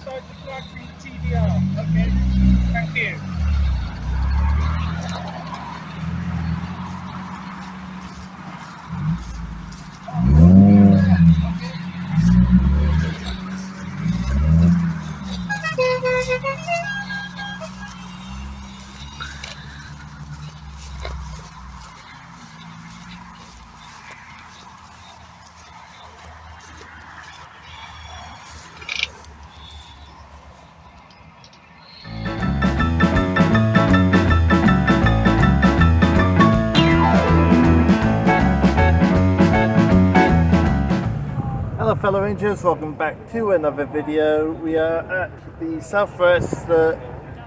inside the black TDR. Okay. Thank you. Hello fellow rangers, welcome back to another video. We are at the Southwest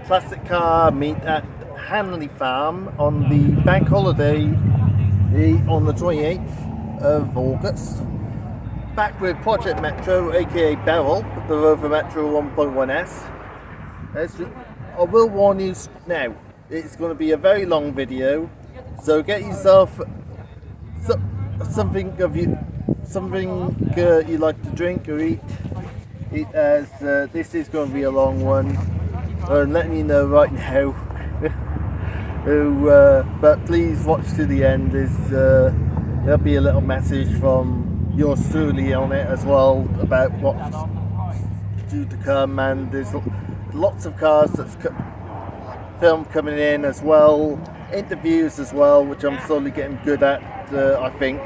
Classic Car Meet at Hanley Farm on the bank holiday on the 28th of August. Back with Project Metro, aka Beryl, the Rover Metro 1.1S. I will warn you now, it's going to be a very long video, so get yourself something you like to drink or eat, as this is going to be a long one. I'm letting you know right now. But please watch to the end. There'll be a little message from yours truly on it as well about what's due to come, and there's lots of cars that's film coming in as well, interviews as well, which I'm slowly getting good at, I think.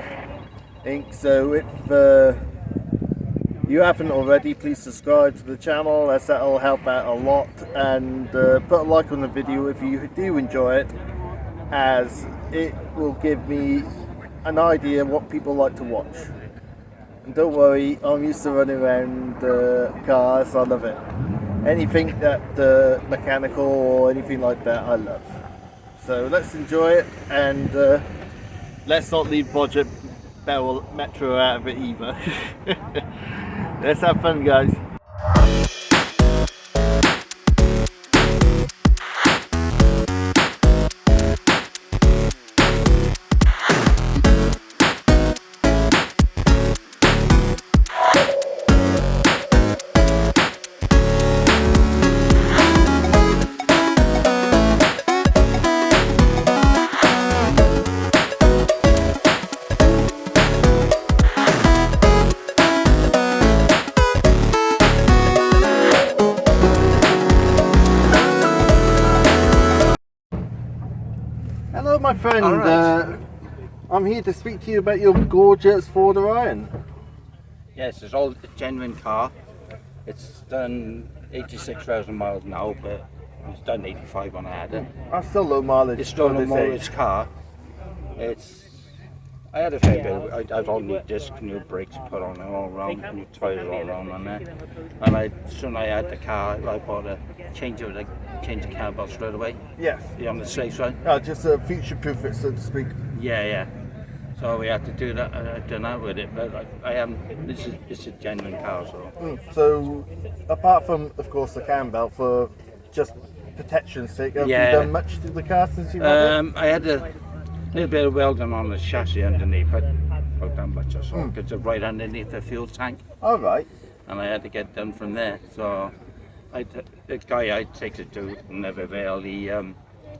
So if you haven't already, please subscribe to the channel, as that'll help out a lot, and put a like on the video if you do enjoy it, as it will give me an idea what people like to watch. And don't worry, I'm used to running around cars. I love it. Anything that mechanical or anything like that, I love. So let's enjoy it, and let's not leave Project Metro out of it either. Let's have fun, guys. Hello my friend, right. I'm here to speak to you about your gorgeous Ford Orion. Yes, it's all a genuine car. It's done 86,000 miles now, but it's done 85 when I had it. That's still low mileage. It's still low mileage car. I had a fair bit. I had all new discs, new brakes put on it all around, new tyres all around on there. And soon I had the car, I bought a change the car belt straight away. Yes. On the safe side. Oh, just a future-proof it, so to speak. Yeah. So we had to do that. I've done that with it, but it's a genuine car. So, apart from, of course, the cam belt for just protection's sake, have you done much to the car since you had it? I had a little bit of welding on the chassis underneath, but not that much or so, because it's right underneath the fuel tank. All right. And I had to get done from there. So the guy I take it to, Nevervale,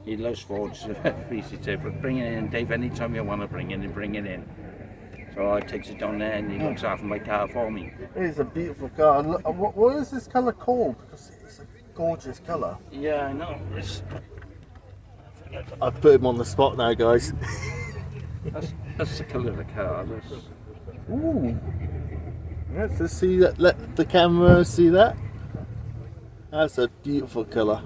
he loves Fords. He said, bring it in, Dave, anytime you want to bring it in. So I take it down there and he looks after my car for me. It is a beautiful car. What is this colour called? Because it's a gorgeous colour. Yeah, I know. I've put him on the spot now, guys. That's the colour of the car. Ooh. Let's see that. Let the camera see that. That's a beautiful colour.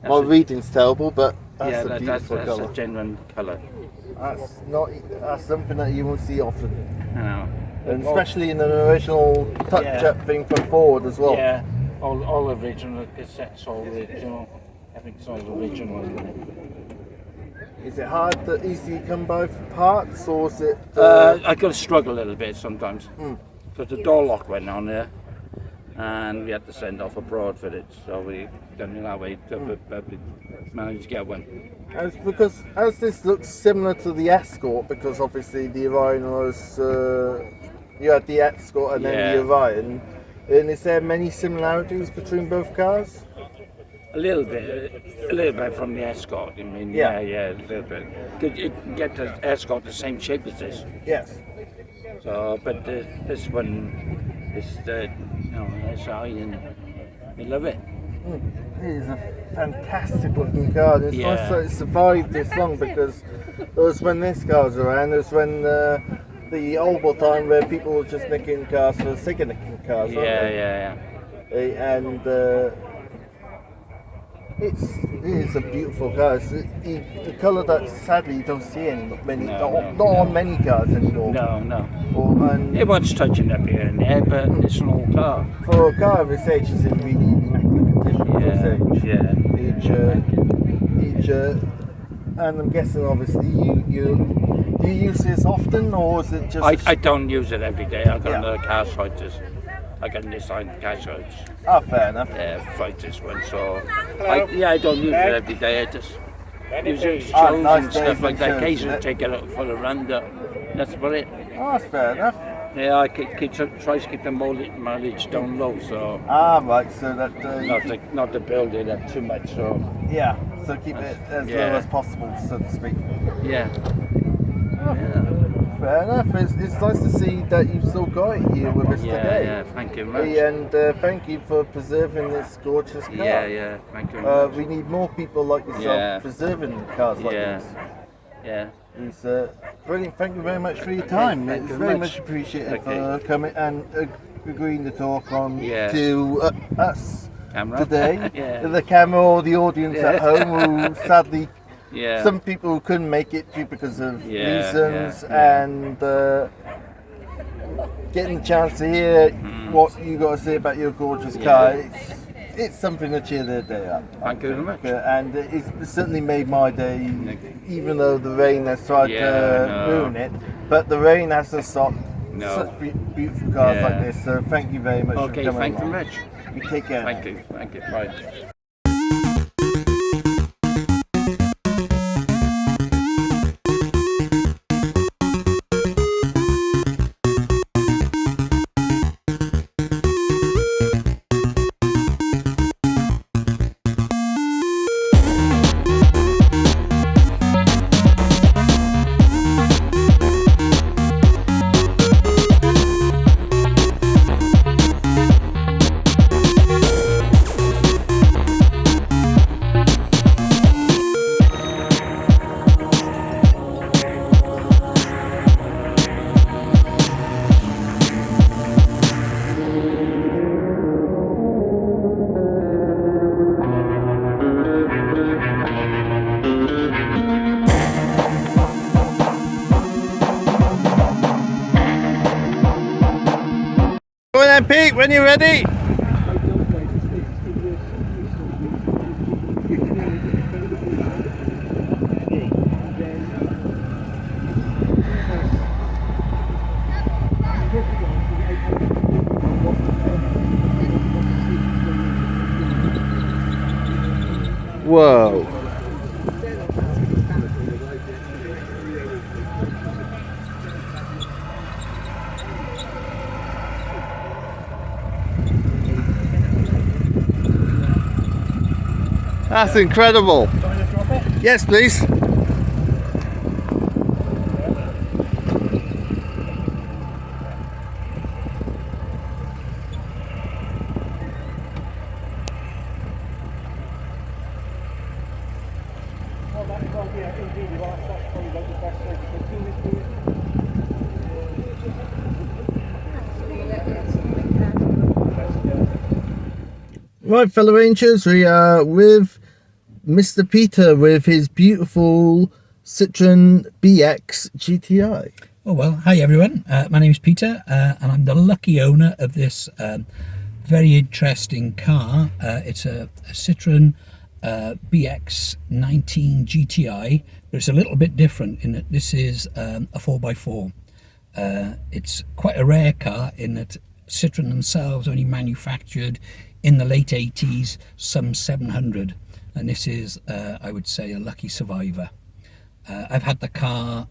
My reading's terrible, but that's a beautiful colour. That's a genuine colour. That's something that you won't see often. I know. And especially in an original touch-up thing from Ford as well. Yeah, all original, cassettes all original. Everything's all original. Is it hard to easily come by for parts, or is it? I got to struggle a little bit sometimes. Because the door lock went on there, and we had to send off abroad for it. So we done it that way. We managed to get one. Because as this looks similar to the Escort, because obviously the Orion was you had the Escort and then the Orion. And is there many similarities between both cars? A little bit from the Escort. I mean, Yeah. yeah, a little bit. You can get the Escort the same shape as this. Yes. So, but this one is the, SI, and we love it. It is a fantastic looking car. It's nice that it survived this long, because it was when this car was around, it was when the old time where people were just nicking cars for the sake of nicking cars. Yeah. And it is a beautiful car. It's the colour that sadly you don't see not on many cars anymore. No. And It wants touching up here and there, but it's an old car. for a car of this age, it's in really immaculate condition for this age. And I'm guessing, obviously, do you use this often, or is it just? I don't use it every day. I've got another car fighters. I got Nissan Qashqai's. Ah, fair enough. Fighters one. So I don't use it every day. I just use it for shows nice and stuff days like and that. shows, Occasionally isn't it? take it out for a run. That's about it. Oh, that's fair enough. Yeah, I try to keep the mileage down low, so Right. So that not to build it up too much. So so keep it as low Yeah. as possible, so to speak. yeah. Fair enough. It's nice to see that you've still got it here with us today. Yeah. Thank you very much. And thank you for preserving this gorgeous car. Yeah. Thank you very much. We need more people like yourself preserving cars like this. Yeah. It's brilliant. Thank you very much for your time. thank It's you very much. much appreciated Okay. for coming and agreeing to talk on Yeah. to us Camera. today. Yeah. The camera or the audience at home who sadly Yeah. some people couldn't make it due because of reasons, yeah. and getting the chance to hear what you got to say about your gorgeous car. It's something to cheer their day up. Thank you very much. And it's certainly made my day, even though the rain has tried to ruin it. But the rain hasn't stopped such beautiful cars like this. So thank you very much for Okay, coming thank you along. very much. You take care. Thank you. Bye. Go on then, Pete, when you're ready. Whoa. That's incredible. Yes, please. Right, fellow Rangers, we are with Mr. Peter with his beautiful Citroen BX GTI. Oh well, hi everyone, my name is Peter and I'm the lucky owner of this very interesting car. It's a Citroen BX 19 GTI, but it's a little bit different in that this is a 4x4. It's quite a rare car in that Citroen themselves only manufactured in the late 80s some 700, and this is I would say a lucky survivor. I've had the car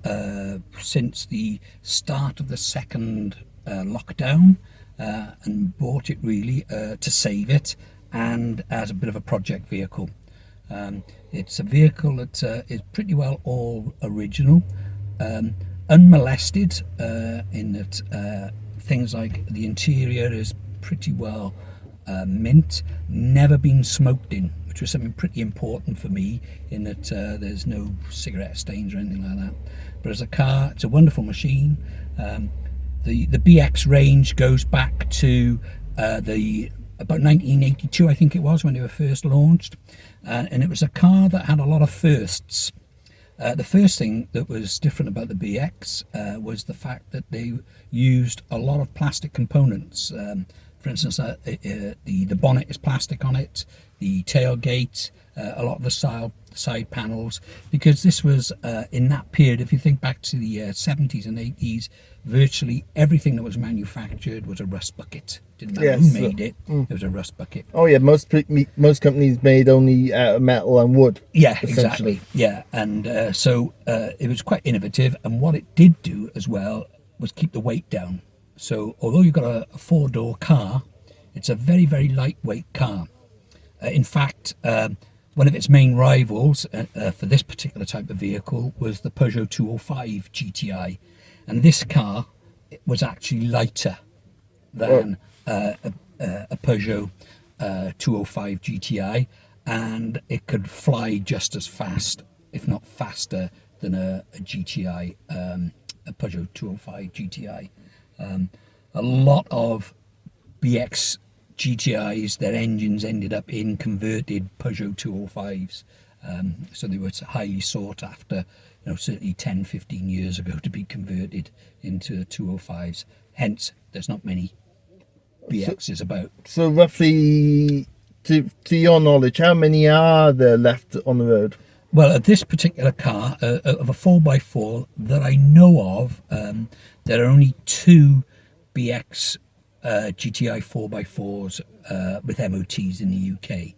since the start of the second lockdown, and bought it really to save it and as a bit of a project vehicle. It's a vehicle that is pretty well all original, unmolested, in that things like the interior is pretty well mint, never been smoked in, which was something pretty important for me, in that there's no cigarette stains or anything like that. But as a car, it's a wonderful machine. The BX range goes back to about 1982, I think it was, when they were first launched, and it was a car that had a lot of firsts. The first thing that was different about the BX was the fact that they used a lot of plastic components. For instance, the bonnet is plastic on it, the tailgate, a lot of the side panels, because this was in that period, if you think back to the 70s and 80s, virtually everything that was manufactured was a rust bucket. Didn't matter who made it, it was a rust bucket. Oh yeah, most companies made only out of metal and wood. Yeah, exactly. Yeah, and so it was quite innovative, and what it did do as well was keep the weight down. So although you've got a four-door car, it's a very, very lightweight car. In fact, one of its main rivals for this particular type of vehicle was the Peugeot 205 GTI. And this car was actually lighter than a Peugeot 205 GTI, and it could fly just as fast, if not faster, than a GTI, a Peugeot 205 GTI. A lot of BX GTIs, their engines ended up in converted Peugeot 205s, so they were highly sought after, certainly 10-15 years ago, to be converted into 205s. Hence there's not many BXs about. So roughly, to your knowledge, how many are there left on the road? Well, at this particular car, of a 4x4 that I know of, there are only 2 BX GTI 4x4s with MOTs in the UK.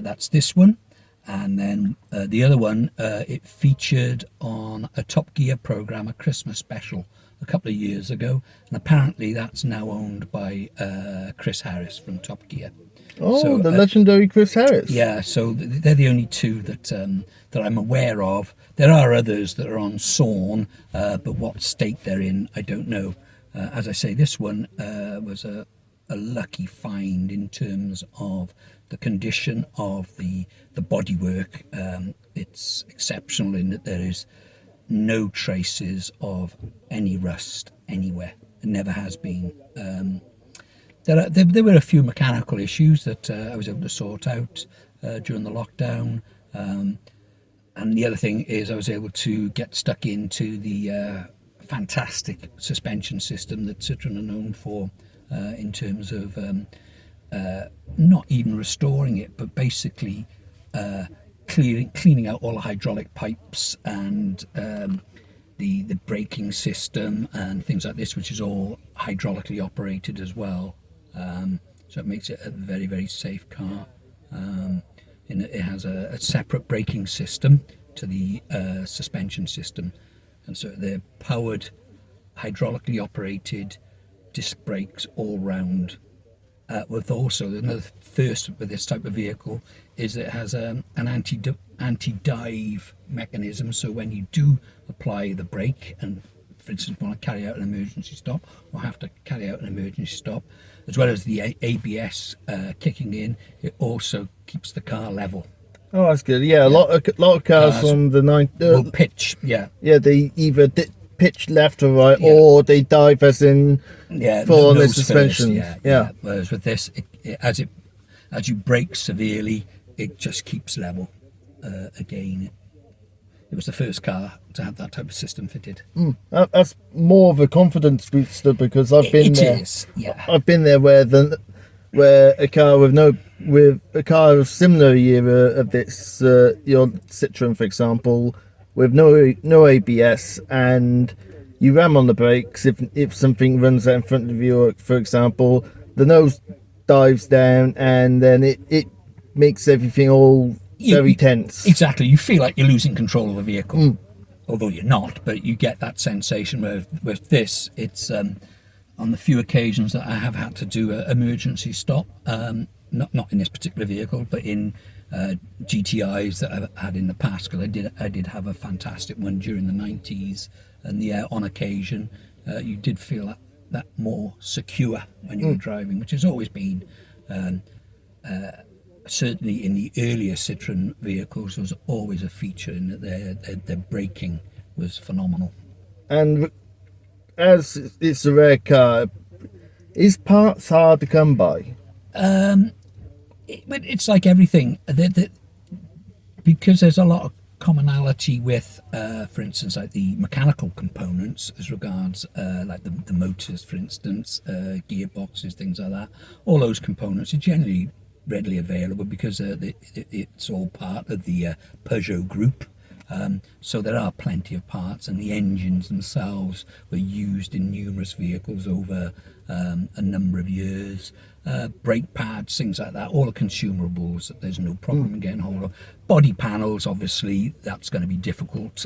That's this one, and then the other one, it featured on a Top Gear program, a Christmas special, a couple of years ago, and apparently that's now owned by Chris Harris from Top Gear. Oh, so, the legendary Chris Harris. Yeah, so they're the only 2 that I'm aware of. There are others that are on Sawn, but what state they're in, I don't know. As I say, this one was a lucky find in terms of the condition of the bodywork. It's exceptional in that there is no traces of any rust anywhere. It never has been. There were a few mechanical issues that I was able to sort out during the lockdown. And the other thing is I was able to get stuck into the fantastic suspension system that Citroen are known for, in terms of not even restoring it, but basically cleaning out all the hydraulic pipes and the braking system and things like this, which is all hydraulically operated as well. So it makes it a very, very safe car. It has a separate braking system to the suspension system, and so they're powered, hydraulically operated disc brakes all round. With also another first with this type of vehicle is it has an anti-dive mechanism, so when you do apply the brake and, for instance, want to carry out an emergency stop or have to carry out an emergency stop, as well as the ABS kicking in, it also keeps the car level. Oh, that's good. Yeah, a lot of cars on the will pitch. Yeah, they either pitch left or right, or they dive as in full on the suspension. Yeah. Whereas with this, as you brake severely, it just keeps level. Again, it was the first car to have that type of system fitted. That's more of a confidence booster, because I've been there. I've been there where a car with a car of similar year of this, your Citroen, for example, with no ABS, and you ram on the brakes if something runs out in front of you, for example, the nose dives down, and then it makes everything all very tense. Exactly, you feel like you're losing control of the vehicle. although you're not, but you get that sensation where with this, it's on the few occasions that I have had to do an emergency stop, not in this particular vehicle, but in GTIs that I've had in the past, because I did have a fantastic one during the 90s, and on occasion you did feel that more secure when you were driving, which has always been certainly in the earlier Citroen vehicles was always a feature in that their braking was phenomenal. And as it's a rare car, is parts hard to come by? But it's like everything, because there's a lot of commonality with, for instance, like the mechanical components as regards like the motors, for instance, gearboxes, things like that. All those components are generally readily available because it's all part of the Peugeot group. So there are plenty of parts, and the engines themselves were used in numerous vehicles over a number of years. Brake pads, things like that, all the consumables that there's no problem in getting hold of. Body panels, obviously, that's going to be difficult.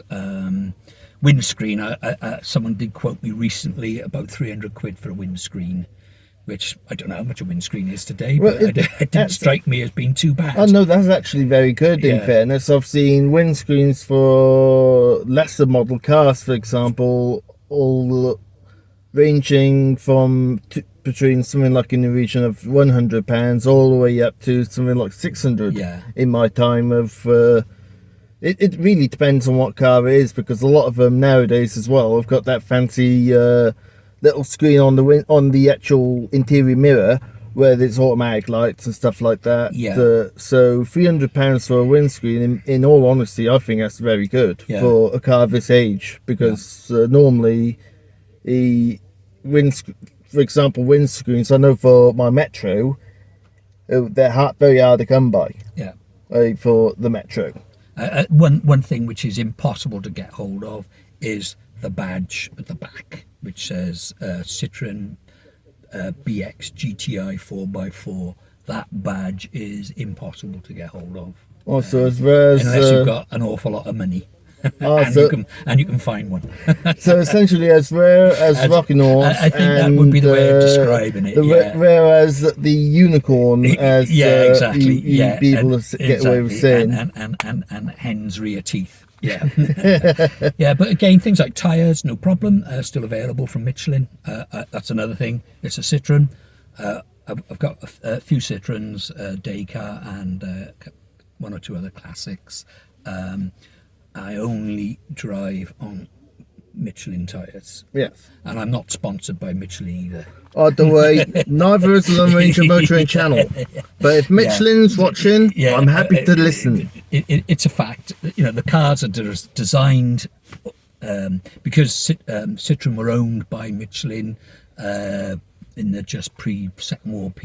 Windscreen, someone did quote me recently about 300 quid for a windscreen, which I don't know how much a windscreen is today, but it didn't strike me as being too bad. Oh no, that's actually very good. In fairness, I've seen windscreens for lesser model cars, for example, all ranging from between something like in the region of £100 all the way up to something like 600. In my time of it really depends on what car it is, because a lot of them nowadays as well have got that fancy little screen on the actual interior mirror where there's automatic lights and stuff like that. So £300 for a windscreen, in all honesty, I think that's very good for a car of this age, because normally for example, windscreens, I know for my Metro, they're very hard to come by. For the Metro. One thing which is impossible to get hold of is the badge at the back, which says Citroen BX GTI 4x4. That badge is impossible to get hold of. Also, as well as unless you've got an awful lot of money. and you can find one. So essentially, as rare as Rocking Horse, I think that would be the way of describing it. Whereas the unicorn, as exactly, you'd be able to get away with saying, and hen's rear teeth. But again, things like tyres, no problem, still available from Michelin. That's another thing. It's a Citroen. I've got a few Citroens, Daycar, and one or two other classics. I only drive on Michelin tyres. And I'm not sponsored by Michelin either. Oh, don't worry, neither is the Ranger Motoring channel. But if Michelin's watching, I'm happy to listen. It's a fact. You know, the cars are designed because Citroen were owned by Michelin in the just pre-Second World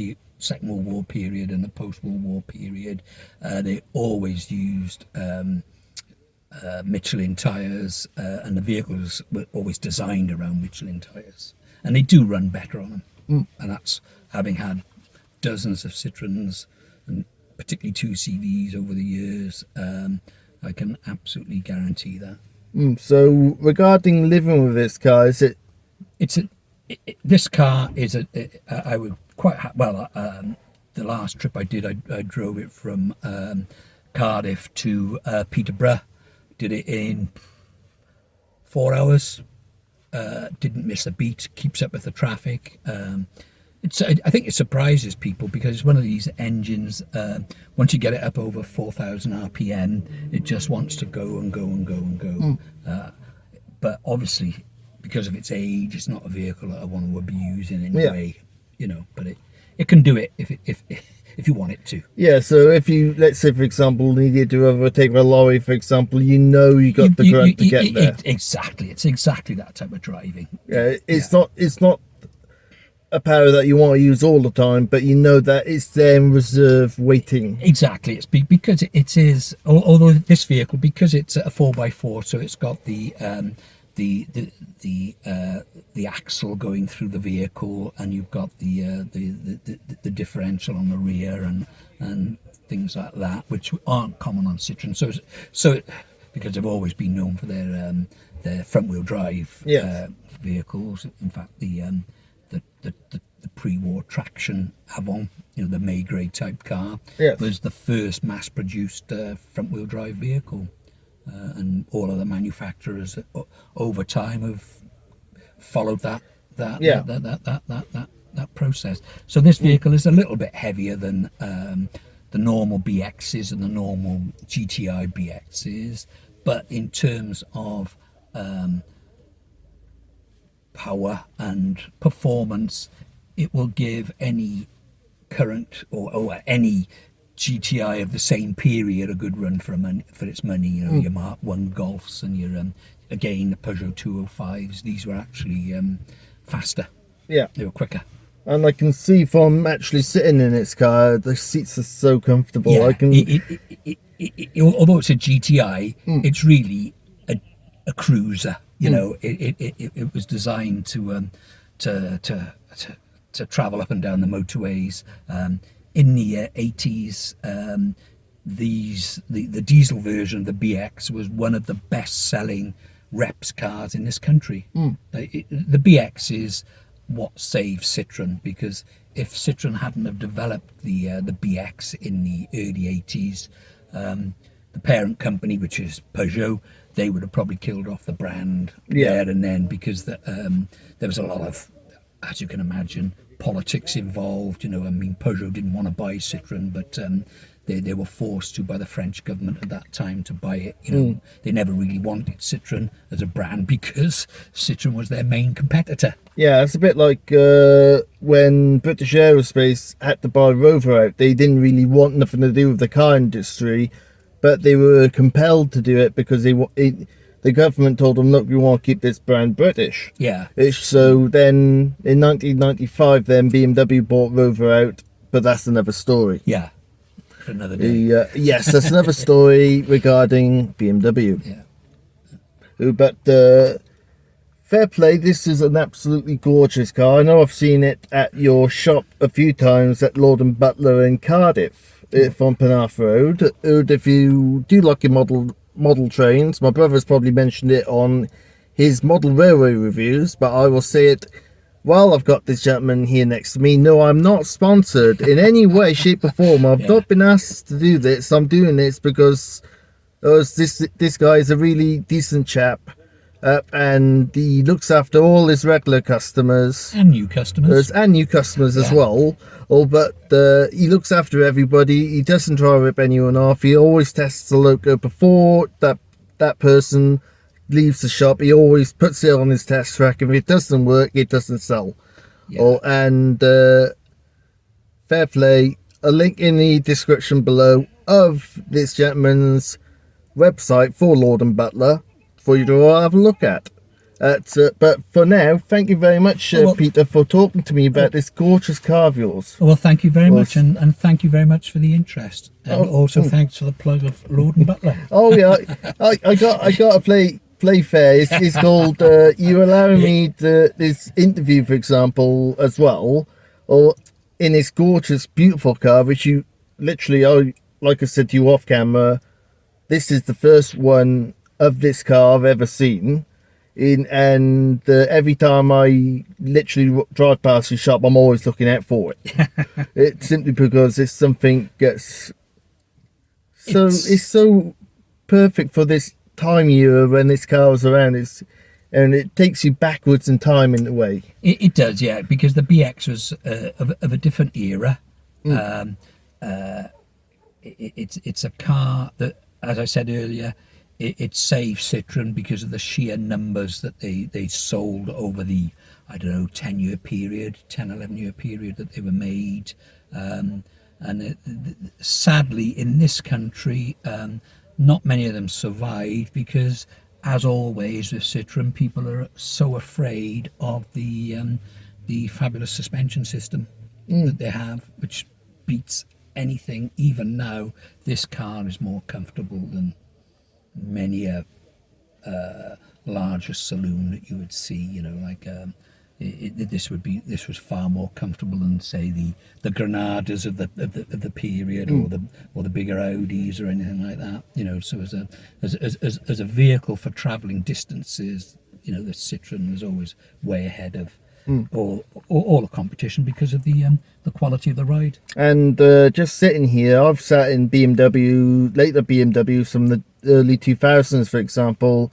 War period and the post-World War period. They always used Michelin tyres, and the vehicles were always designed around Michelin tyres, and they do run better on them. And that's having had dozens of Citroens, and particularly 2CVs over the years. I can absolutely guarantee that. So regarding living with this car, this car is I would quite the last trip I did, I drove it from Cardiff to Peterborough. Did it in 4 hours. Didn't miss a beat. Keeps up with the traffic. I think it surprises people because it's one of these engines. Once you get it up over 4,000 RPM, it just wants to go and go and go and go. But obviously, because of its age, it's not a vehicle that I want to abuse in any way. You know, but it can do it if you want it to. So if you, let's say for example, needed to overtake a lorry, for example, you got the grunt to get there. Exactly, it's exactly that type of driving. It's not a power that you want to use all the time, but you know that it's there in reserve waiting. Exactly, it's because it is, although this vehicle, because it's a 4x4, so it's got the axle going through the vehicle, and you've got the differential on the rear and things like that, which aren't common on Citroen. So because they've always been known for their front-wheel drive Yes. vehicles. In fact, the pre-war traction Avon, the Maygrade type car, Yes. was the first mass-produced front-wheel drive vehicle, and all of the manufacturers over time have followed that process. So this vehicle is a little bit heavier than the normal BXs and the normal GTI BXs, but in terms of power and performance, it will give any current or any GTI of the same period a good run for its money. Your Mark 1 Golfs and your again the Peugeot 205s. These were actually faster. Yeah. They were quicker. And I can see from actually sitting in its car, the seats are so comfortable. Yeah. I can. Although it's a GTI, it's really a cruiser. It was designed to travel up and down the motorways. In the 80s, the diesel version of the BX was one of the best-selling reps cars in this country. The BX is what saved Citroen, because if Citroen hadn't have developed the BX in the early 80s, the parent company, which is Peugeot, they would have probably killed off the brand there and then, because there was a lot of, as you can imagine, politics involved. Peugeot didn't want to buy Citroen, but they were forced to by the French government at that time to buy it. They never really wanted Citroen as a brand because Citroen was their main competitor. Yeah, it's a bit like when British Aerospace had to buy Rover out. They didn't really want nothing to do with the car industry, but they were compelled to do it because the government told them, look, we want to keep this brand British. Yeah. So then in 1995, then BMW bought Rover out, but that's another story. Yeah. For another day. Yes, that's another story regarding BMW. Yeah. But fair play, this is an absolutely gorgeous car. I know I've seen it at your shop a few times at Lord and Butler in Cardiff, from Penarth Road. If you do like your model trains, my brother's probably mentioned it on his model railway reviews, but I will say it while I've got this gentleman here next to me. No, I'm not sponsored in any way, shape or form. I've not been asked to do this. I'm doing this because this guy is a really decent chap, and he looks after all his regular customers and new customers as well. But he looks after everybody. He doesn't try to rip anyone off. He always tests the logo before that person leaves the shop. He always puts it on his test track. If it doesn't work, it doesn't sell. And fair play. A link in the description below of this gentleman's website for Lord and Butler for you to all have a look at. But for now, thank you very much, Peter, for talking to me about this gorgeous car of yours. Well, thank you very much, and thank you very much for the interest, and also thanks for the plug of Lord and Butler. Oh yeah, I got a play fair. It's called you allowing me this interview, for example, as well, or in this gorgeous, beautiful car, which you literally, like I said to you off camera, this is the first one of this car I've ever seen. And every time I literally drive past the shop, I'm always looking out for it. It's simply because it's something gets it's so perfect for this time year when this car was around. And it takes you backwards in time in a way. It does, yeah, because the BX was of a different era. It's a car that, as I said earlier, it saved Citroen because of the sheer numbers that they sold over the, 10-year period, 11-year period that they were made. Sadly, in this country, not many of them survived because, as always with Citroen, people are so afraid of the fabulous suspension system that they have, which beats anything. Even now, this car is more comfortable than many a larger saloon that you would see, like this was far more comfortable than, say, the Granadas of the period, or the bigger Audis or anything like that. So as a vehicle for travelling distances, the Citroen was always way ahead of all the competition because of the quality of the ride. And just sitting here, I've sat in later BMWs from the early 2000s, for example,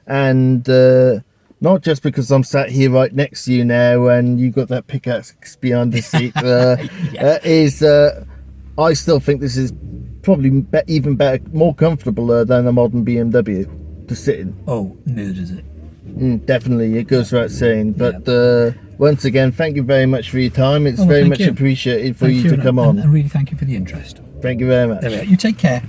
and not just because I'm sat here right next to you now and you've got that pickaxe behind the seat, I still think this is probably even better, more comfortable than a modern BMW to sit in. Oh, murders it. Definitely, it goes without saying. But once again, thank you very much for your time. It's very much appreciated for you to come on. And really thank you for the interest. Thank you very much. There we are. You take care.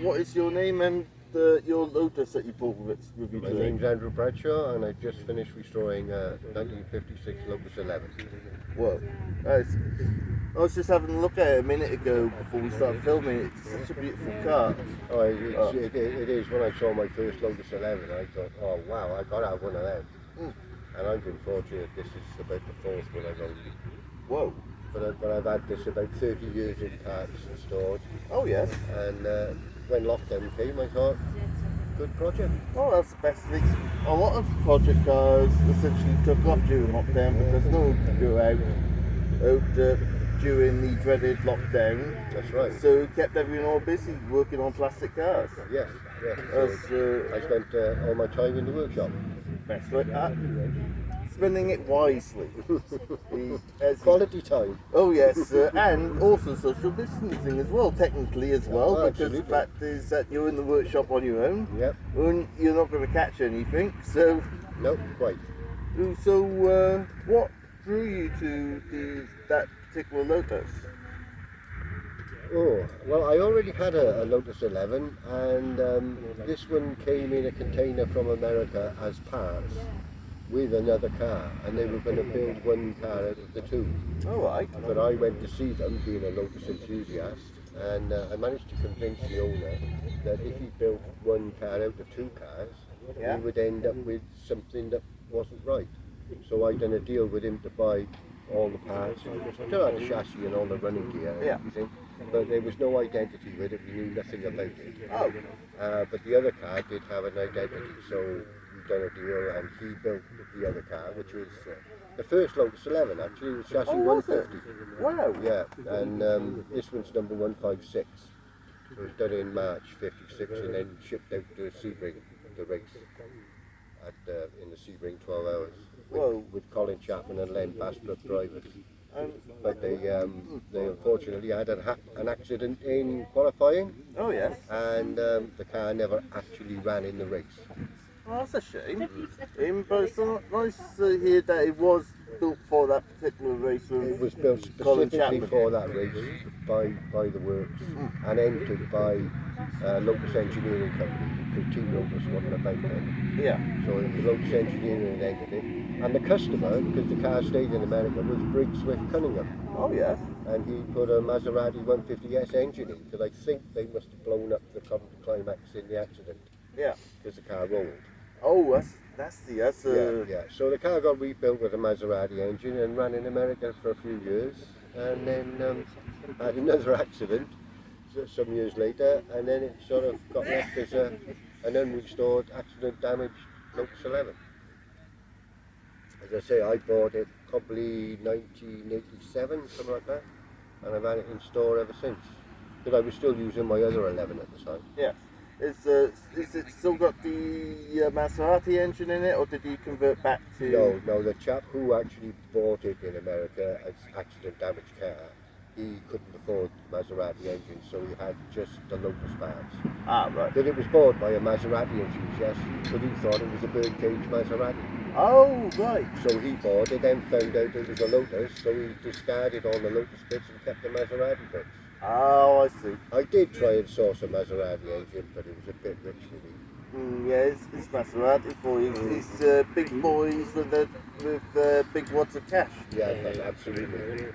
What is your name and your Lotus that you bought with you My today? name's Andrew Bradshaw, and I just finished restoring a 1956 Lotus 11. Whoa. I was just having a look at it a minute ago before we started filming. It's such a beautiful car. It is. When I saw my first Lotus 11, I thought, oh wow, I got to have one of them. And I've been fortunate. This is about the fourth one I've owned. Whoa. But I've had this about 30 years in parts and stored. Oh yes. And when lockdown came, I thought, good project. Oh, that's the best thing. A lot of project cars essentially took off during lockdown because no one could go out during the dreaded lockdown. That's right. So it kept everyone all busy working on plastic cars. Yes. So I spent all my time in the workshop. best way. Spending it wisely. Quality time. Oh yes, and also social distancing as well, technically as well, Oh, because the absolutely. fact is that you're in the workshop on your own, Yep. and you're not going to catch anything. So, Nope, quite. What drew you to that particular Lotus? Oh, well, I already had a Lotus 11, and this one came in a container from America as parts with another car, and they were going to build one car out of the two. All right. But I went to see them, being a Lotus enthusiast, and I managed to convince the owner that if he built one car out of two cars, Yeah. he would end up with something that wasn't right. So I done a deal with him to buy all the parts, still had the chassis and all the running gear and Yeah. everything, but there was no identity with it, we knew nothing about it. Oh. But the other car did have an identity, so we done a deal, and he built the other car, which was the first Lotus 11 actually, was chassis Oh, was it? 150. Wow. Yeah, and this one's number 156. It was done in March 56 and then shipped out to Sebring, the race in the Sebring 12 hours Whoa. with Colin Chapman and Len Bastrop drivers. Um, But they unfortunately had an accident in qualifying, oh yes. and the car never actually ran in the race. Oh, that's a shame. But it's nice to hear that it was built for that particular race. It was built Colin specifically Chapman. for that race by the works and entered by Lotus Engineering Company, because Team Lotus wasn't about then. Yeah. So it was Lotus Engineering that entered it. And the customer, because the car stayed in America, was Briggs Swift Cunningham. Oh yes. And he put a Maserati 150S engine in, because I think they must have blown up the climax in the accident, Yeah. because the car rolled. Oh, that's Yeah. So the car got rebuilt with a Maserati engine and ran in America for a few years, and then had another accident. some years later, and then it sort of got left as an unrestored, accident damaged Lotus 11. As I say, I bought it probably 1987, something like that, and I've had it in store ever since. Because I was still using my other 11 at the time. Yeah. Is it still got the Maserati engine in it, or did you convert back to? No, the chap who actually bought it in America as accident damaged car, he couldn't afford Maserati engine, so he had just the Lotus parts. Ah, right. But it was bought by a Maserati enthusiast, but he thought it was a birdcage Maserati. Oh, right. So he bought it, then found out it was a Lotus, so he discarded all the Lotus bits and kept the Maserati bits. Oh, I see. I did try and source a Maserati engine, but it was a bit rich for me. Yeah, it's Maserati for you. It's big boys with big wads of cash. Yeah, absolutely.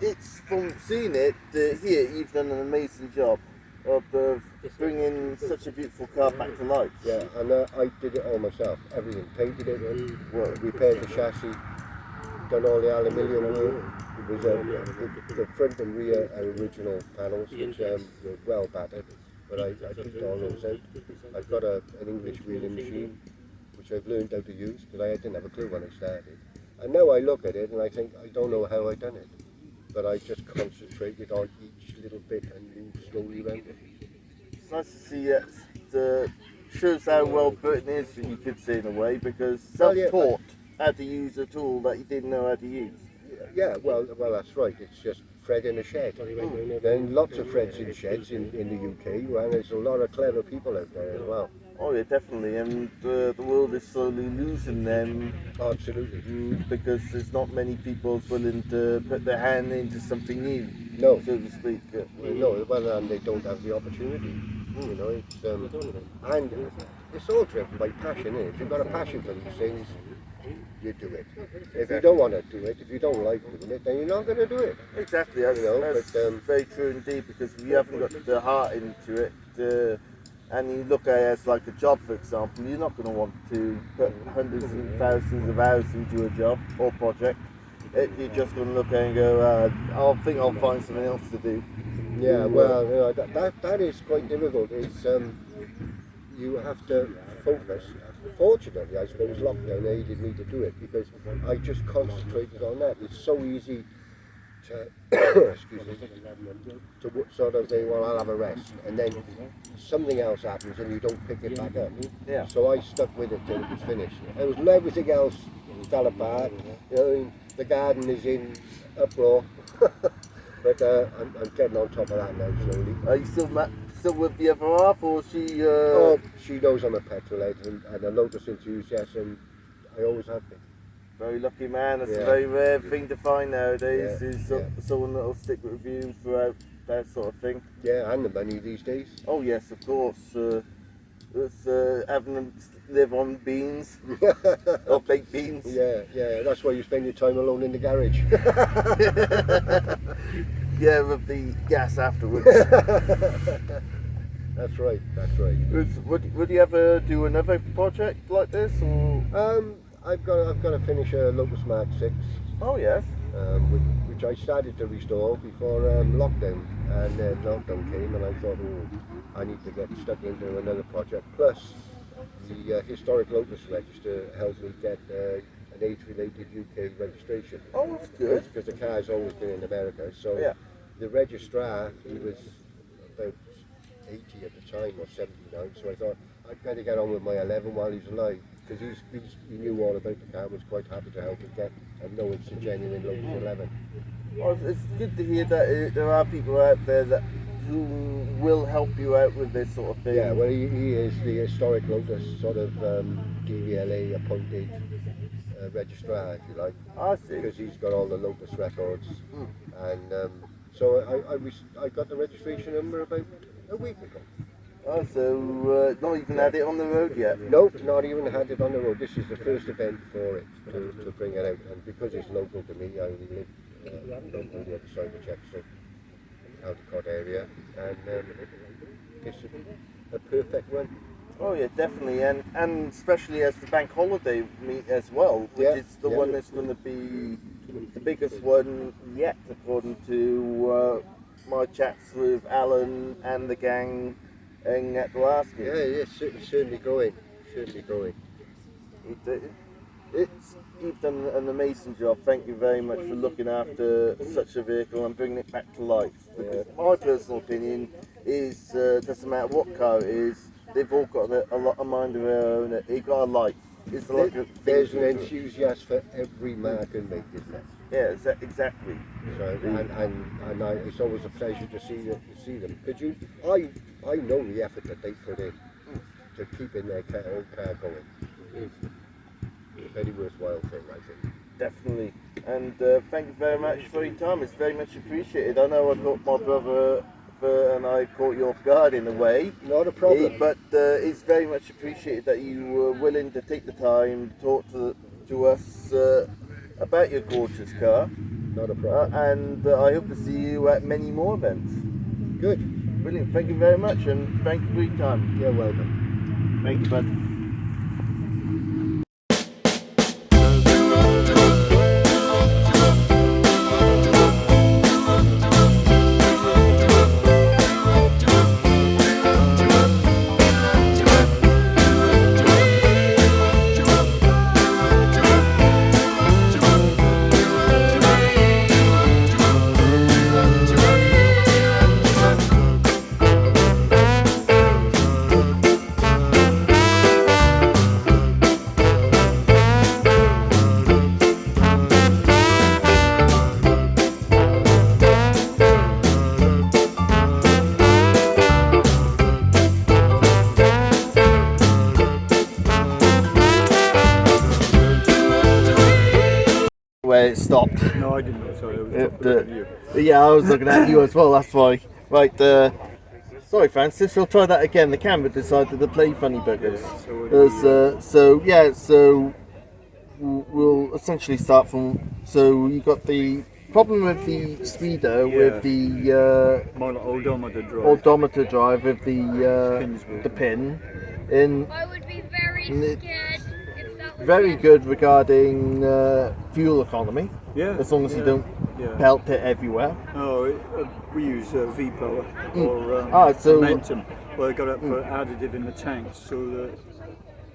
It's from seeing it here. You've done an amazing job of bringing such a beautiful car back to life. Yeah, and I did it all myself. Everything, painted it, repaired the chassis, done all the aluminium work. It was the front and rear are original panels, which were well battered, but I took all those out. I've got an English wheeling machine, which I've learned how to use, because I didn't have a clue when I started. And now I look at it and I think, I don't know how I done it, but I just concentrated on each little bit and moved slowly around it. It's nice to see it. Shows how well Burton is, you could say, in a way, because self-taught how to use a tool that you didn't know how to use. Yeah, well, that's right. It's just Fred in a shed. Then lots of Freds in sheds in the UK, and there's a lot of clever people out there as well. Oh yeah, definitely, and the world is slowly losing them. Absolutely. Because there's not many people willing to put their hand into something new, no, so to speak. No, well, and they don't have the opportunity. You know, it's and it's all driven by passion. Isn't it? If you've got a passion for these things, you do it. If you don't want to do it, if you don't like doing it, then you're not going to do it. Exactly, that's, that's very true indeed, because if you haven't got the heart into it, and you look at it as like a job, for example, you're not going to want to put hundreds and thousands of hours into a job or project. You're just going to look at it and go, I think I'll find something else to do. Yeah, well, you know, that is quite difficult. It's you have to focus. Fortunately, I suppose lockdown aided me to do it, because I just concentrated on that. It's so easy to, excuse me, to sort of say, well, I'll have a rest, and then something else happens and you don't pick it back up. Yeah. So I stuck with it till it was finished. Everything else fell apart. You know, the garden is in uproar, but I'm getting on top of that now slowly. Are you still with the other half, or she? Oh, she knows I'm a petrol head and a Lotus enthusiast, and I always have been. Very lucky man. That's a very rare thing to find nowadays. Is someone that'll stick with you throughout that sort of thing. Yeah, and the money these days. Oh yes, of course. It's having them live on beans or baked beans. Yeah. That's why you spend your time alone in the garage. Yeah, with the gas afterwards. That's right. Would you ever do another project like this, or? I've got to finish a Lotus Mark 6. Oh yes. Which I started to restore before lockdown, and then lockdown came, and I thought, I need to get stuck into another project. Plus, the historic Lotus register helped me get an age-related UK registration. Oh, that's good. Because the car's always been in America, so the registrar, he was about 80 at the time, or 79, so I thought I'd better get on with my 11 while he's alive, because he knew all about the car, was quite happy to help me get, and know it's a genuine Lotus 11. Well, it's good to hear that there are people out there who will help you out with this sort of thing. Yeah, well, he is the historic Lotus sort of DVLA appointed registrar, if you like. I see. Because he's got all the Lotus records, and so I got the registration number about a week ago. Oh, so not even had it on the road yet? Nope, not even had it on the road. This is the first event for it, to bring it out, and because it's local to me, I live on the other side of Chepstow, Aldecott area, and it's a perfect run. Oh yeah, definitely, and especially as the bank holiday meet as well, which is the one that's going to be the biggest one yet, according to my chats with Alan and the gang at the last game. Yeah, certainly growing. Certainly growing. You've done an amazing job. Thank you very much for looking after such a vehicle and bringing it back to life. Because my personal opinion is, doesn't matter what car it is, they've all got a lot of mind of their own. They've got a life. It's like there's an enthusiast for every mark and make, isn't there? Yeah, exactly. So, and it's always a pleasure to see them. Because I know the effort that they put in to keeping their own car going. It's a very worthwhile thing, I think. Definitely. And thank you very much for your time. It's very much appreciated. I know I caught my brother and I caught you off guard in a way. Not a problem. But it's very much appreciated that you were willing to take the time to talk to us about your gorgeous car. Not a problem. And I hope to see you at many more events. Good. Brilliant. Thank you very much, and thank you for your time. You're welcome. Thank you, bud. Where it stopped. No, I didn't know, sorry, I was looking at you. Yeah, I was looking at you as well, that's why. Right, sorry Francis, we'll try that again. The camera decided to play funny buggers. So we'll essentially start from, so you got the problem with the speeder with the My odometer drive. odometer drive with the pin in. I would be very scared if that was Very good regarding fuel economy, Yeah. as long as you don't Yeah. pelt it everywhere. Oh, we use V-Power or so Momentum. Well, I got it for additive in the tanks so that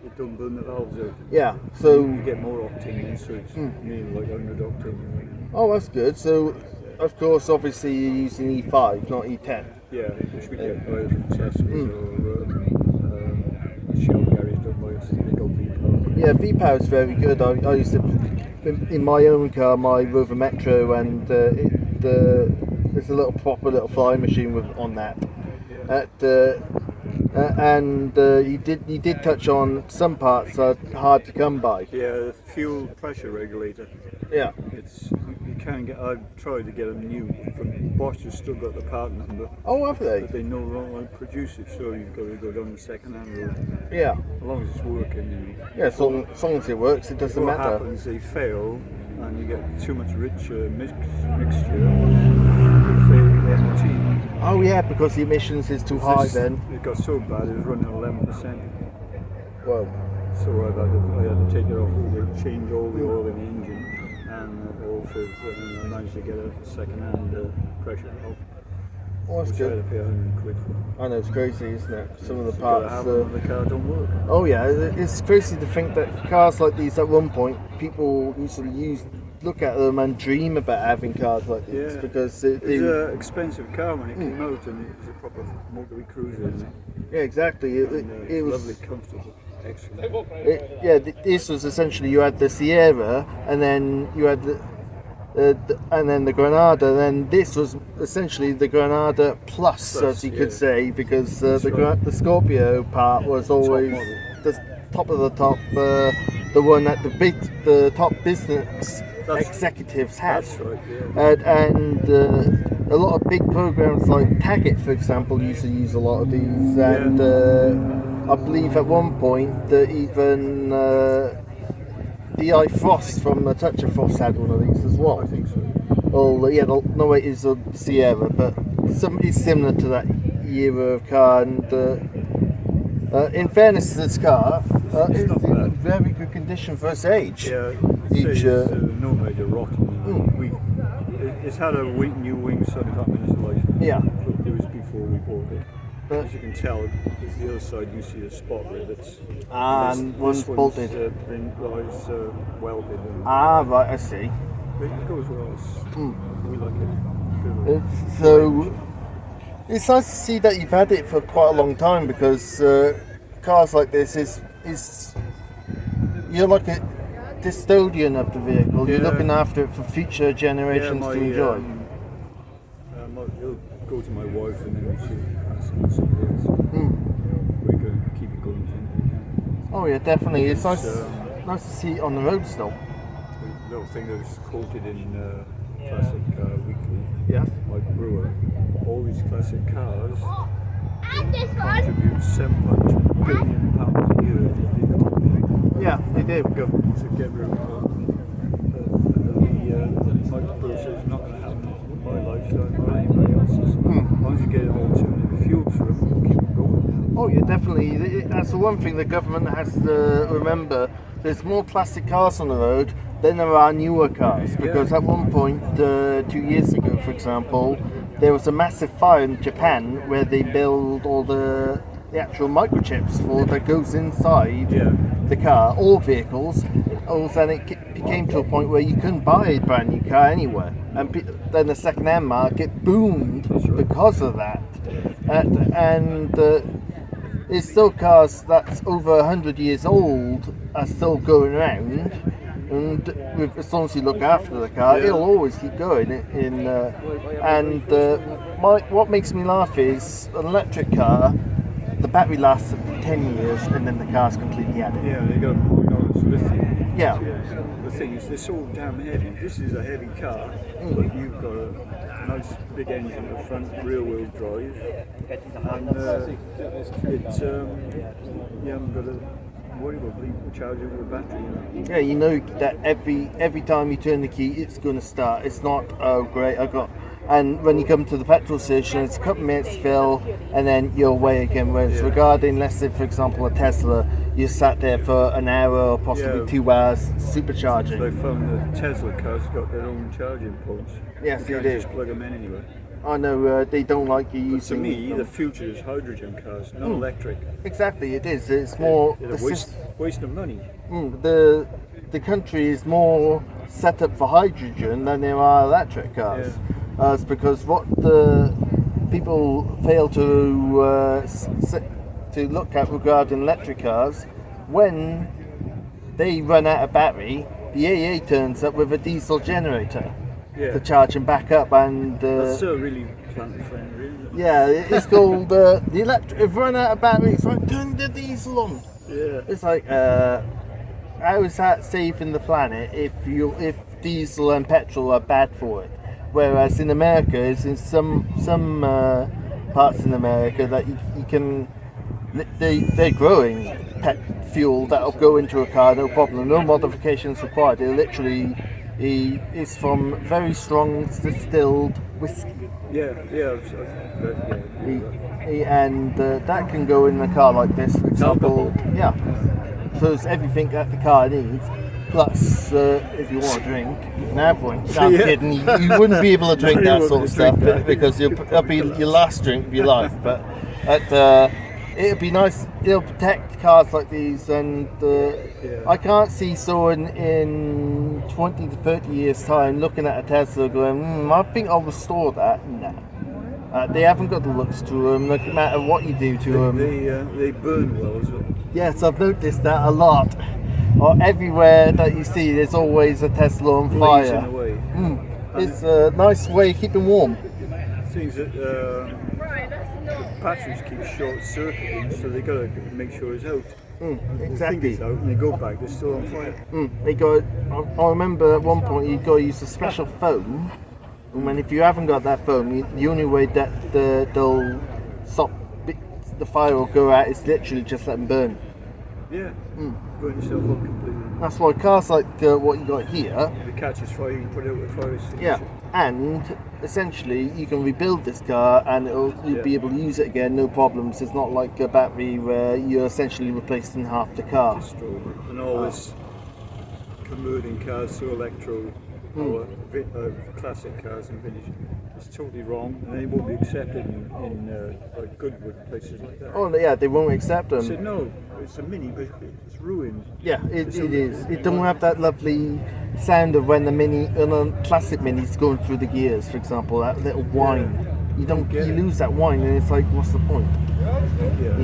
it don't burn the valves out. yeah, so You get more octane in, so it's nearly like 100 octane. oh, that's good. So of course, obviously you're using E5, not E10. Yeah, which we get either from Tesco's or Shell garage done by us. They got V-Power. Yeah, V-Power is very good. I used to in my own car, my Rover Metro, and there's a proper little flying machine on that. You did touch on some parts are hard to come by. Yeah, the fuel pressure regulator. Yeah. It's you can get. I've tried to get them new. From Bosch has still got the part number, Oh, have they? but they no longer produce it, so you've got to go down the second-hand road. Yeah. As long as it's working. Yeah, as long as it works, it doesn't What matter. happens? They fail, and you get too much rich mixture. They fail the MOT. Oh yeah, because the emissions is too high then. It got so bad, it was running 11%. Well, So I had to take it off, change all the oil in the engine, and also I managed to get a second-hand pressure valve. oh, that's Which I had good. to pay 100 quid for. I know, it's crazy, isn't it? Some of the Gotta parts. have them, the car don't work. Oh yeah, it's crazy to think that cars like these at one point people used to look at them and dream about having cars like these Yeah. because It was an expensive car when it came out, and it was a proper motorway cruiser. yeah, exactly. It was lovely, comfortable, excellent. This was essentially you had the Sierra and then you had the Granada, and then this was essentially the Granada Plus, as you could say, because the Scorpio part was always model. the top of the top, the one that the top business executives had. That's right, yeah. And a lot of big programs like Taggart, for example, used to use a lot of these, and I believe at one point that even D.I. Frost from Touch of Frost had one of these as well. I think so. Oh yeah, no, it is a Sierra, but it's similar to that era of car. And in fairness to this car, it's not in bad. very good condition for its age. Yeah, Each, no major rotting. It's had a new wing sometime in its life. Yeah. It was before we bought it. But- As you can tell, it's the other side you see the spot rivets. And one's bolted. It's welded. And Right, I see. it goes well. We like it. So it's nice to see that you've had it for quite a long time, because cars like this is you're like a custodian of the vehicle. You're Yeah. looking after it for future generations to enjoy. It'll go to my wife and then she'll pass it on to somebody else. We're going to keep it going as long as we can. Oh yeah, definitely. It's nice, It's, nice to see it on the road still. The little thing that was quoted in Classic Weekly, Yeah. my brewer, all these classic cars And this one. contribute £7 billion a year to the economy. Yeah, they do. Government to get rid of my brewer says it's not going to happen in my lifetime or anybody else's. As long as you get alternative fuels for it, we'll keep it going. Oh yeah, definitely. That's the one thing the government has to remember. There's more classic cars on the road than there are newer cars. Because at one point, 2 years ago, for example, there was a massive fire in Japan where they build all the actual microchips that goes inside the car, all vehicles. Also, then it became to a point where you couldn't buy a brand new car anywhere, and then the second-hand market boomed because of that. It's still cars that's over 100 years old are still going around, and as long as you look after the car, it'll always keep going. What makes me laugh is an electric car. The battery lasts 10 years and then the car's completely out. Yeah, they got it's lithium. Yeah. The thing is, they're so damn heavy. This is a heavy car, but you've got a nice big engine at the front, rear-wheel drive, and you haven't got to worry about charging with a battery. You know? Yeah, you know that every time you turn the key, it's going to start. It's not, oh great, and when you come to the petrol station, it's a couple of minutes fill, and then you're away again. Whereas regarding, let's say, for example, a Tesla, you sat there for an hour or possibly 2 hours supercharging. They found that Tesla cars got their own charging ports. Yes, you they can't do. just plug them in anyway. I know they don't like you To using. me, the future is hydrogen cars, not electric. Exactly, it is. It's more It's a waste of money. the country is more set up for hydrogen than there are electric cars. It's because what the people fail to look at regarding electric cars, when they run out of battery, the AA turns up with a diesel generator to charge them back up, and That's so really planet friendly, isn't it? yeah, it's called the electric. If run out of battery, it's like turn the diesel on. Yeah. It's like how is that saving the planet if diesel and petrol are bad for it? Whereas in America, it's in some parts in America that you can, they're growing pet fuel that'll go into a car, no problem, no modifications required. It literally is from very strong distilled whiskey. And that can go in a car like this, for example. Yeah. So it's everything that the car needs. Plus, if you want to drink, you can have one. No, I'm kidding. You wouldn't be able to drink that sort of stuff because it'll be your last drink of your life. But it'll be nice. It'll protect cars like these, and I can't see someone in 20 to 30 years' time looking at a Tesla going, I think I'll restore that. No. They haven't got the looks to them, no matter what you do to them. They burn well as well. Yes, I've noticed that a lot. Or everywhere that you see, there's always a Tesla on fire. Away. It's a nice way of keeping warm. Things that the batteries keep short circuiting, so they got to make sure it's out. They think it's out, and they go back, they're still on fire. I remember at one point you got to use a special foam, and if you haven't got that foam, the only way that they'll stop the fire will go out is literally just let them burn. Yeah, burn yourself up completely. That's why cars like what you got here. If it catches fire, you can put it out with fire extinguisher. Yeah, and essentially you can rebuild this car and you'll be able to use it again, no problems. It's not like a battery where you're essentially replacing half the car. And all this converting cars to electro our classic cars and vintage. It's totally wrong, and they won't be accepted in like Goodwood places like that. Oh yeah, they won't accept I them. said no, it's a Mini, but it's ruined. Yeah, it is. It don't have that lovely sound of when the classic Minis going through the gears, for example, that little whine. You lose that whine, and it's like, what's the point? Yeah,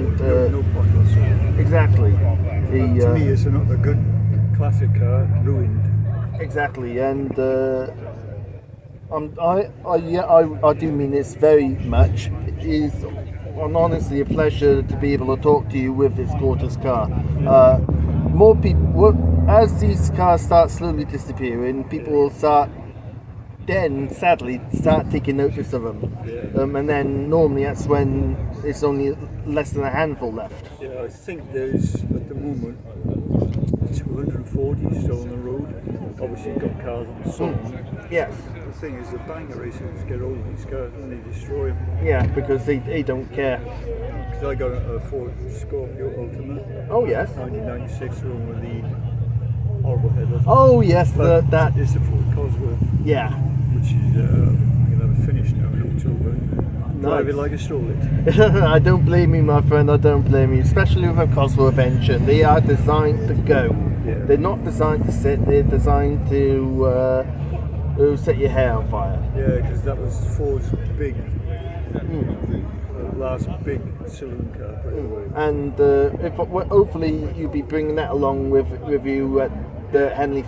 no point whatsoever. Exactly. To me, it's not a good classic car, ruined. Exactly, and I do mean this very much. It is honestly a pleasure to be able to talk to you with this gorgeous car. More people, as these cars start slowly disappearing, people will sadly start taking notice of them, and then normally that's when it's only less than a handful left. Yeah, I think there's at the moment 240 still on the road. Obviously, you've got cars on the song. Yes. The thing is, the banger racers get hold of these cars and they destroy them. Yeah, because they don't care. Because I got a Ford Scorpio Ultimate. Oh yes. 1996, one with the horrible headlights. Oh yes, that. It's the Ford Cosworth. Yeah. Which is I'm gonna have it finished now in October. Drive it like I stole it. I don't blame you, my friend. I don't blame you, especially with a Cosworth engine. They are designed to go. Yeah. They're not designed to sit. They're designed to set your hair on fire. Yeah, because that was Ford's big, last big saloon car. And hopefully you'll be bringing that along with you at the Hanley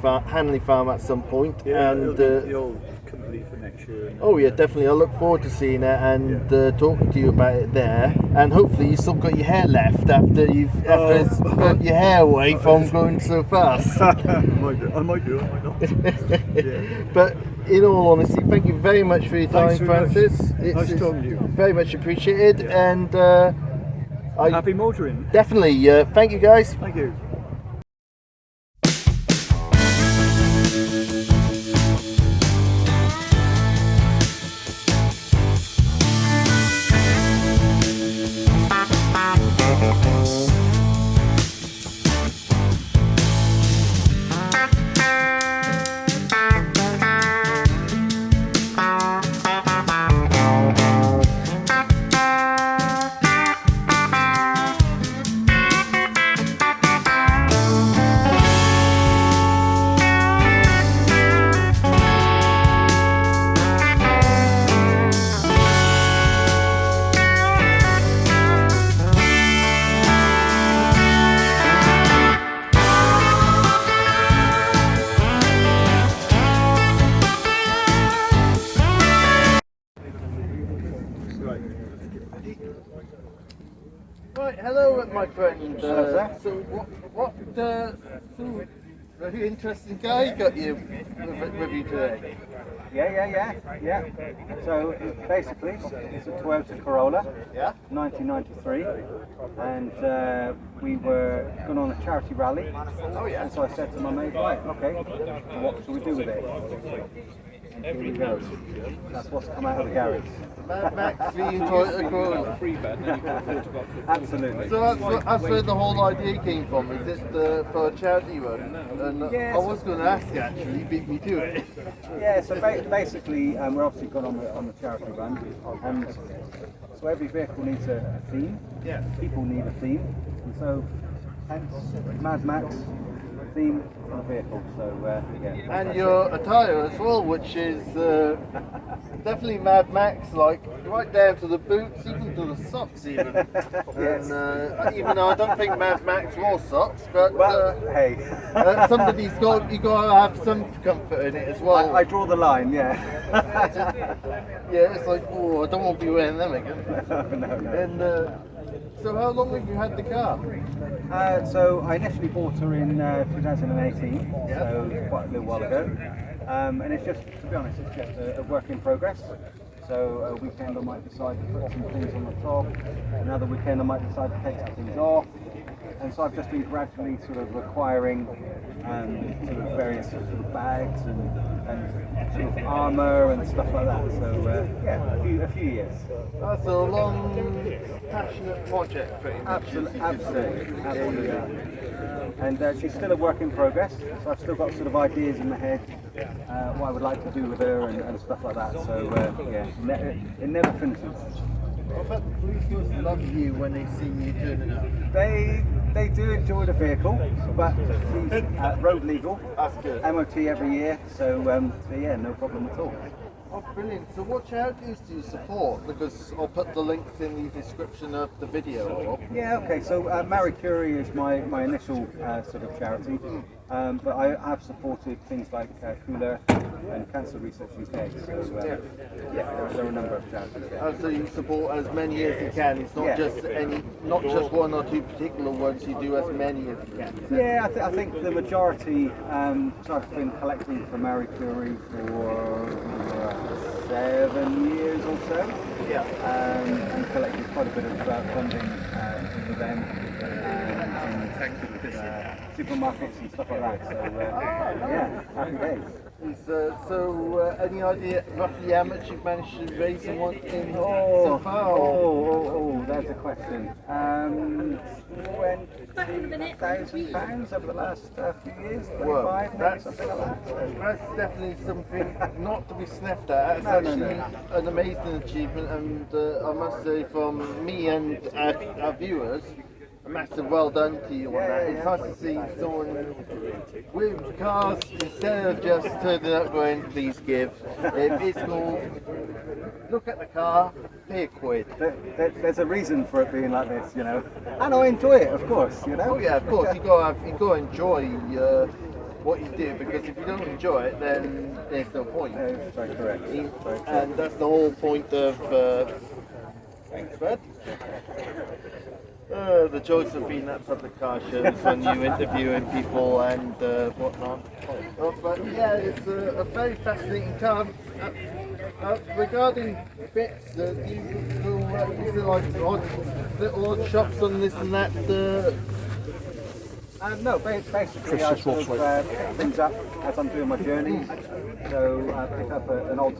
Farm at some point. Yeah, and the old company for next year. Oh yeah, definitely. I look forward to seeing it and talking to you about it there. And hopefully you still got your hair left after it's burnt your hair away from going so fast. I might do it, I might not. Yeah. But in all honesty, thank you very much for your time, Francis. Nice talking to you. Very much appreciated. Yeah. And happy motoring. Definitely. Thank you, guys. Thank you. Right, hello, my friend. So, what very interesting guy got you with you today? Yeah. So basically, it's a Toyota Corolla, Yeah. 1993, and we were going on a charity rally. Oh yeah. And so I said to my mate, right, okay, what should we do with it? And here we go. That's what's come out of the garage. Mad Max themed Toyota Corolla. Absolutely. So that's where the whole idea came from. Is it for a charity run? And Yes. I was going to ask you actually. You beat me to it. Yeah, so basically, we're obviously going on the charity run, and so every vehicle needs a theme. Yeah. People need a theme, and so hence Mad Max theme for the vehicle. So yeah. And your attire as well, which is definitely Mad Max, like right down to the boots, even to the socks, even. Yes. And even though I don't think Mad Max wore socks, but Well, hey. somebody's got you got to have some comfort in it as well. I draw the line, yeah. Yeah, it's like, oh, I don't want to be wearing them again. no. And so, how long have you had the car? So I initially bought her in 2018, Yeah. so quite a little while ago. And it's just, to be honest, it's just a work in progress. So a weekend I might decide to put some things on the top, another weekend I might decide to take some things off. And so I've just been gradually sort of acquiring sort of various sort of bags and sort of armour and stuff like that. So yeah, a few years. That's a long passionate project, pretty much. Absolutely. And she's still a work in progress, so I've still got sort of ideas in my head what I would like to do with her and stuff like that. So yeah, it never finishes. I bet the police love you when they see you turning up. They do enjoy the vehicle, but she's road legal. That's good. MOT every year, so yeah, no problem at all. Oh, brilliant. So what charities do you support? Because I'll put the links in the description of the video. Yeah, okay, so Marie Curie is my initial sort of charity, but I have supported things like Cool Earth and Cancer Research UK, so yeah, there are a number of charities there. So you support as many as you can. It's not not just one or two particular ones. You do as many as you can. Yeah, I think the majority. So I've been collecting for Marie Curie for 7 years or so. Yeah. And collected quite a bit of funding for them and supermarkets and stuff like that. So yeah, happy days. Any idea roughly how much you've managed to raise in one in so far? Oh, there's a question. £20,000 over the last few years, 25, maybe something like that. That's definitely something not to be sniffed at. It's actually an amazing achievement, and I must say from me and our viewers, a massive well done to you on that. It's nice to see someone with cars instead of just turning up going, please give. It's cool. Look at the car, pay a quid. There's a reason for it being like this, you know. And I enjoy it, of course, you know. Oh yeah, of course. You got to enjoy what you do, because if you don't enjoy it, then there's no point. That's very correct. And that's the whole point of. Thanks, bud. The joys of being at public car shows when you're interviewing people and whatnot. But yeah, it's a very fascinating car. Regarding bits, do you go like little odd shops on this and that? No, basically I sort of pick things up as I'm doing my journeys. So I pick up an odd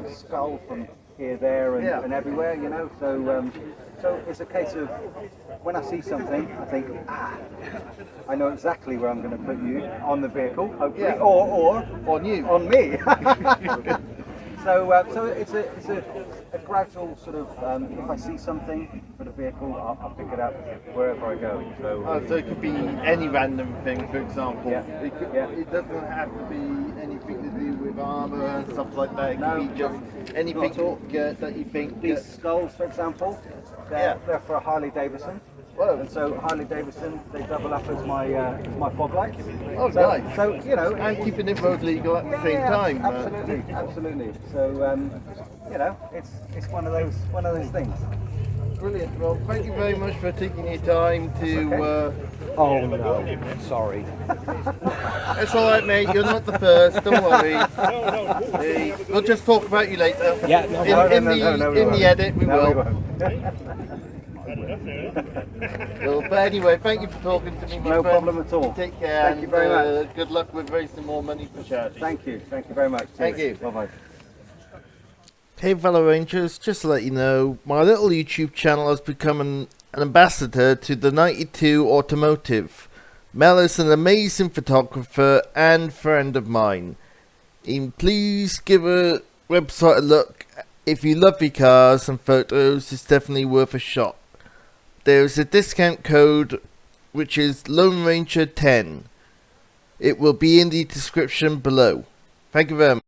skull from here, there, and everywhere, you know. So it's a case of when I see something, I think, I know exactly where I'm going to put you on the vehicle, hopefully, or on you, on me. So it's a gradual sort of. If I see something for the vehicle, I'll pick it up wherever I go. So it could be any random thing, for example. It doesn't have to be anything to do with armour and stuff like that. It could be just anything that you think. These skulls, for example, they're for a Harley Davidson. Whoa. And so Harley Davidson, they double up as my fog lights. Oh, nice. So you know, and keeping it road legal at the same time. Absolutely. So you know, it's one of those things. Brilliant. Well, thank you very much for taking your time to. Oh no, sorry. It's all right, mate. You're not the first. Don't worry. We'll just talk about you later. Yeah. In the edit, we will. Well, but anyway, thank you for talking to me, my friend. No problem at all. Take care. Thank you very much. Good luck with raising more money for charity. Thank you very much. Thank you. Bye bye. Hey fellow Rangers, just to let you know, my little YouTube channel has become an ambassador to the 92 Automotive. Mel is an amazing photographer and friend of mine. Please give a website a look. If you love your cars and photos, it's definitely worth a shot. There's a discount code which is Lone Ranger 10. It will be in the description below. Thank you very much.